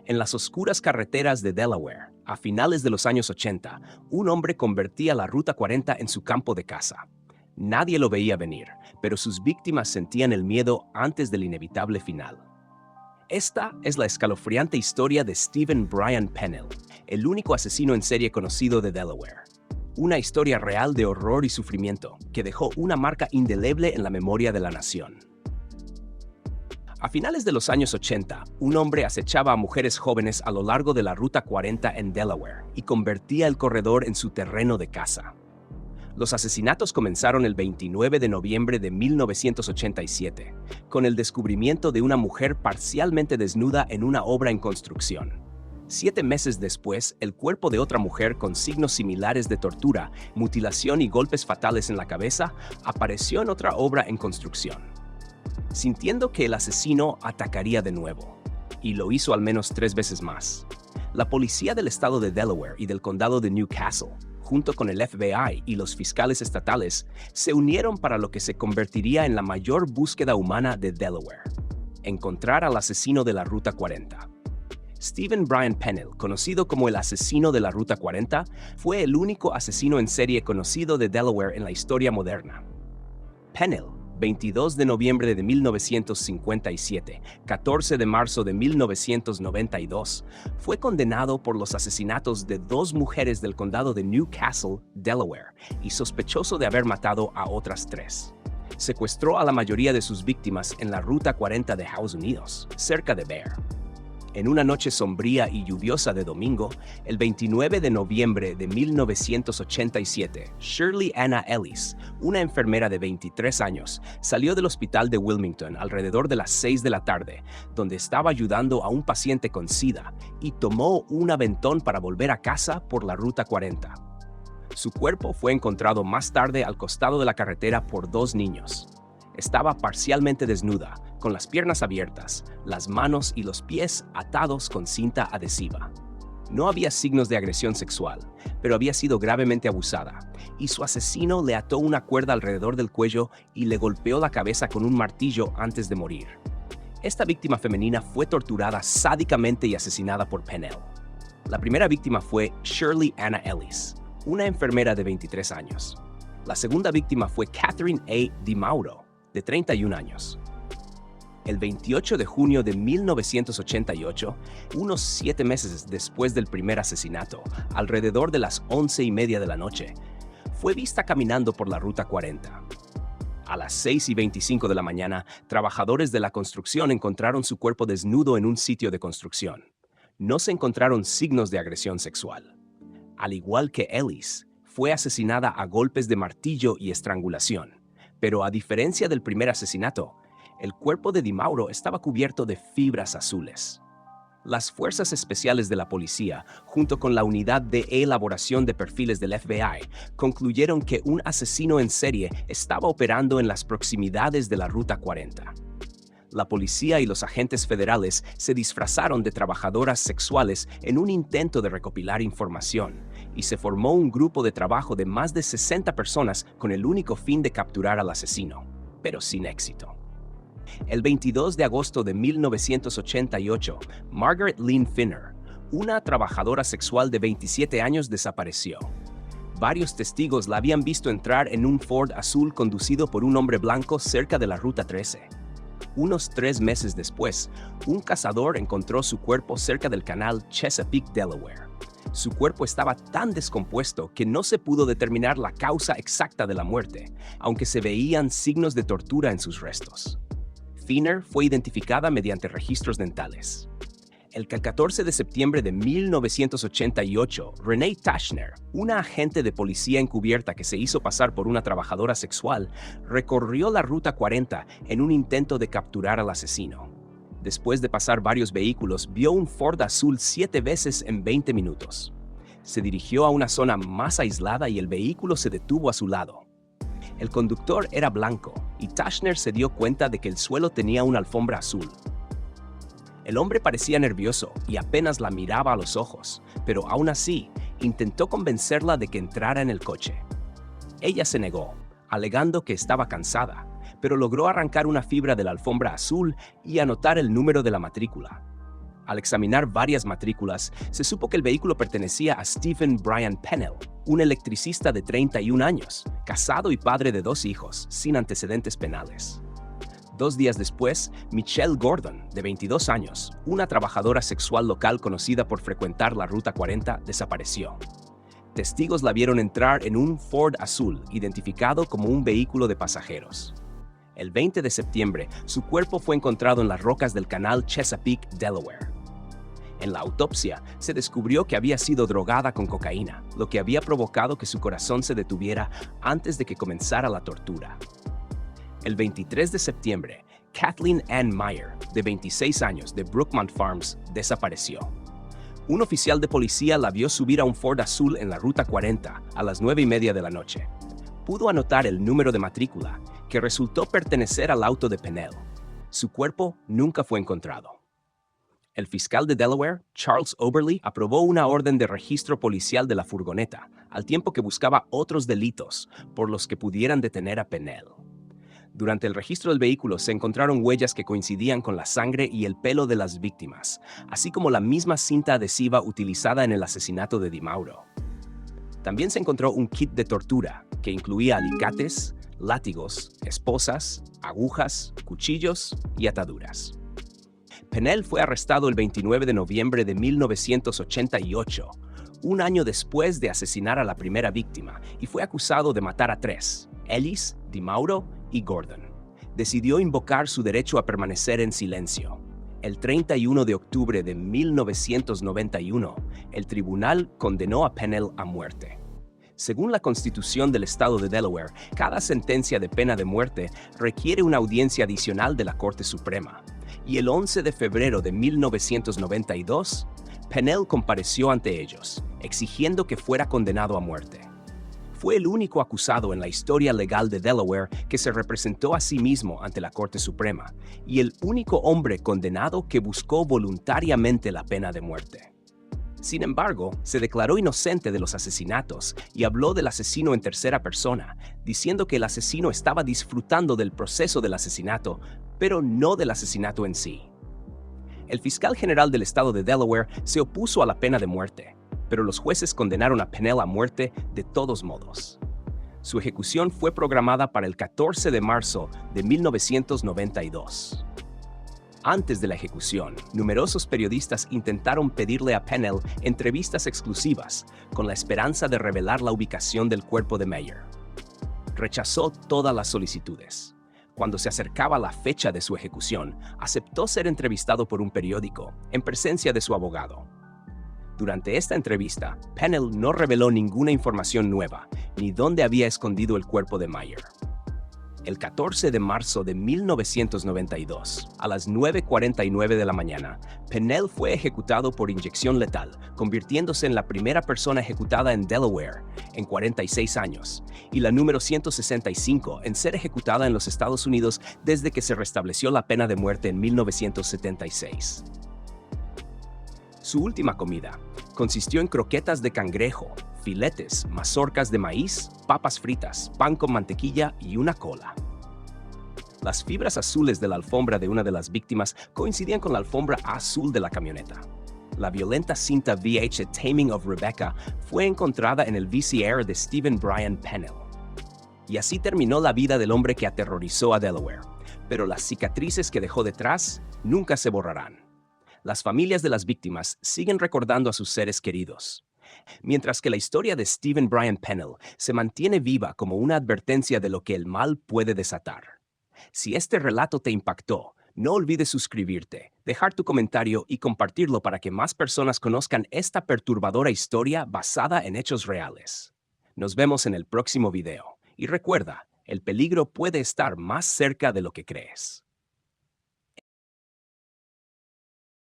En las oscuras carreteras de Delaware, a finales de los años 80, un hombre convertía la Ruta 40 en su campo de caza. Nadie lo veía venir, pero sus víctimas sentían el miedo antes del inevitable final. Esta es la escalofriante historia de Stephen Brian Pennell, el único asesino en serie conocido de Delaware. Una historia real de horror y sufrimiento que dejó una marca indeleble en la memoria de la nación. A finales de los años 80, un hombre acechaba a mujeres jóvenes a lo largo de la Ruta 40 en Delaware y convertía el corredor en su terreno de caza. Los asesinatos comenzaron el 29 de noviembre de 1987, con el descubrimiento de una mujer parcialmente desnuda en una obra en construcción. 7 meses después, el cuerpo de otra mujer con signos similares de tortura, mutilación y golpes fatales en la cabeza apareció en otra obra en construcción. Sintiendo que el asesino atacaría de nuevo, y lo hizo al menos 3 veces más, la policía del estado de Delaware y del condado de Newcastle, junto con el FBI y los fiscales estatales, se unieron para lo que se convertiría en la mayor búsqueda humana de Delaware: encontrar al asesino de la Ruta 40. Stephen Brian Pennell, conocido como el asesino de la Ruta 40, fue el único asesino en serie conocido de Delaware en la historia moderna. Pennell, 22 de noviembre de 1957, 14 de marzo de 1992, fue condenado por los asesinatos de 2 mujeres del condado de Newcastle, Delaware, y sospechoso de haber matado a otras 3. Secuestró a la mayoría de sus víctimas en la Ruta 40 de Estados Unidos, cerca de Bear. En una noche sombría y lluviosa de domingo, el 29 de noviembre de 1987, Shirley Anna Ellis, una enfermera de 23 años, salió del hospital de Wilmington alrededor de las 6 de la tarde, donde estaba ayudando a un paciente con SIDA, y tomó un aventón para volver a casa por la Ruta 40. Su cuerpo fue encontrado más tarde al costado de la carretera por 2 niños. Estaba parcialmente desnuda, con las piernas abiertas, las manos y los pies atados con cinta adhesiva. No había signos de agresión sexual, pero había sido gravemente abusada, y su asesino le ató una cuerda alrededor del cuello y le golpeó la cabeza con un martillo antes de morir. Esta víctima femenina fue torturada sádicamente y asesinada por Pennell. La primera víctima fue Shirley Anna Ellis, una enfermera de 23 años. La segunda víctima fue Catherine A. DiMauro, de 31 años. El 28 de junio de 1988, unos 7 meses después del primer asesinato, alrededor de las 11:30 de la noche, fue vista caminando por la Ruta 40. A las 6:25 de la mañana, trabajadores de la construcción encontraron su cuerpo desnudo en un sitio de construcción. No se encontraron signos de agresión sexual. Al igual que Ellis, fue asesinada a golpes de martillo y estrangulación. Pero a diferencia del primer asesinato, el cuerpo de DiMauro estaba cubierto de fibras azules. Las fuerzas especiales de la policía, junto con la unidad de elaboración de perfiles del FBI, concluyeron que un asesino en serie estaba operando en las proximidades de la Ruta 40. La policía y los agentes federales se disfrazaron de trabajadoras sexuales en un intento de recopilar información, y se formó un grupo de trabajo de más de 60 personas con el único fin de capturar al asesino, pero sin éxito. El 22 de agosto de 1988, Margaret Lynn Finner, una trabajadora sexual de 27 años, desapareció. Varios testigos la habían visto entrar en un Ford azul conducido por un hombre blanco cerca de la Ruta 13. Unos 3 meses después, un cazador encontró su cuerpo cerca del canal Chesapeake, Delaware. Su cuerpo estaba tan descompuesto que no se pudo determinar la causa exacta de la muerte, aunque se veían signos de tortura en sus restos. Finner fue identificada mediante registros dentales. El 14 de septiembre de 1988, Renee Tashner, una agente de policía encubierta que se hizo pasar por una trabajadora sexual, recorrió la Ruta 40 en un intento de capturar al asesino. Después de pasar varios vehículos, vio un Ford azul 7 veces en 20 minutos. Se dirigió a una zona más aislada y el vehículo se detuvo a su lado. El conductor era blanco y Tashner se dio cuenta de que el suelo tenía una alfombra azul. El hombre parecía nervioso y apenas la miraba a los ojos, pero aún así intentó convencerla de que entrara en el coche. Ella se negó, alegando que estaba cansada, pero logró arrancar una fibra de la alfombra azul y anotar el número de la matrícula. Al examinar varias matrículas, se supo que el vehículo pertenecía a Stephen Brian Pennell, un electricista de 31 años, casado y padre de 2 hijos, sin antecedentes penales. 2 días después, Michelle Gordon, de 22 años, una trabajadora sexual local conocida por frecuentar la Ruta 40, desapareció. Testigos la vieron entrar en un Ford azul, identificado como un vehículo de pasajeros. El 20 de septiembre, su cuerpo fue encontrado en las rocas del canal Chesapeake, Delaware. En la autopsia, se descubrió que había sido drogada con cocaína, lo que había provocado que su corazón se detuviera antes de que comenzara la tortura. El 23 de septiembre, Kathleen Ann Meyer, de 26 años, de Brookmont Farms, desapareció. Un oficial de policía la vio subir a un Ford azul en la Ruta 40 a las 9:30 de la noche. Pudo anotar el número de matrícula, que resultó pertenecer al auto de Pennell. Su cuerpo nunca fue encontrado. El fiscal de Delaware, Charles Oberly, aprobó una orden de registro policial de la furgoneta, al tiempo que buscaba otros delitos por los que pudieran detener a Pennell. Durante el registro del vehículo se encontraron huellas que coincidían con la sangre y el pelo de las víctimas, así como la misma cinta adhesiva utilizada en el asesinato de DiMauro. También se encontró un kit de tortura que incluía alicates, látigos, esposas, agujas, cuchillos y ataduras. Pennell fue arrestado el 29 de noviembre de 1988, un año después de asesinar a la primera víctima, y fue acusado de matar a 3, Ellis, DiMauro y Gordon. Decidió invocar su derecho a permanecer en silencio. El 31 de octubre de 1991, el tribunal condenó a Pennell a muerte. Según la Constitución del Estado de Delaware, cada sentencia de pena de muerte requiere una audiencia adicional de la Corte Suprema. Y el 11 de febrero de 1992, Pennell compareció ante ellos, exigiendo que fuera condenado a muerte. Fue el único acusado en la historia legal de Delaware que se representó a sí mismo ante la Corte Suprema, y el único hombre condenado que buscó voluntariamente la pena de muerte. Sin embargo, se declaró inocente de los asesinatos y habló del asesino en tercera persona, diciendo que el asesino estaba disfrutando del proceso del asesinato, pero no del asesinato en sí. El fiscal general del estado de Delaware se opuso a la pena de muerte, pero los jueces condenaron a Pennell a muerte de todos modos. Su ejecución fue programada para el 14 de marzo de 1992. Antes de la ejecución, numerosos periodistas intentaron pedirle a Pennell entrevistas exclusivas con la esperanza de revelar la ubicación del cuerpo de Meyer. Rechazó todas las solicitudes. Cuando se acercaba la fecha de su ejecución, aceptó ser entrevistado por un periódico, en presencia de su abogado. Durante esta entrevista, Pennell no reveló ninguna información nueva, ni dónde había escondido el cuerpo de Meyer. El 14 de marzo de 1992, a las 9:49 de la mañana, Pennell fue ejecutado por inyección letal, convirtiéndose en la primera persona ejecutada en Delaware en 46 años, y la número 165 en ser ejecutada en los Estados Unidos desde que se restableció la pena de muerte en 1976. Su última comida consistió en croquetas de cangrejo, filetes, mazorcas de maíz, papas fritas, pan con mantequilla y una cola. Las fibras azules de la alfombra de una de las víctimas coincidían con la alfombra azul de la camioneta. La violenta cinta VH Taming of Rebecca fue encontrada en el VCR de Stephen Brian Pennell. Y así terminó la vida del hombre que aterrorizó a Delaware, pero las cicatrices que dejó detrás nunca se borrarán. Las familias de las víctimas siguen recordando a sus seres queridos, mientras que la historia de Stephen Brian Pennell se mantiene viva como una advertencia de lo que el mal puede desatar. Si este relato te impactó, no olvides suscribirte, dejar tu comentario y compartirlo para que más personas conozcan esta perturbadora historia basada en hechos reales. Nos vemos en el próximo video. Y recuerda, el peligro puede estar más cerca de lo que crees.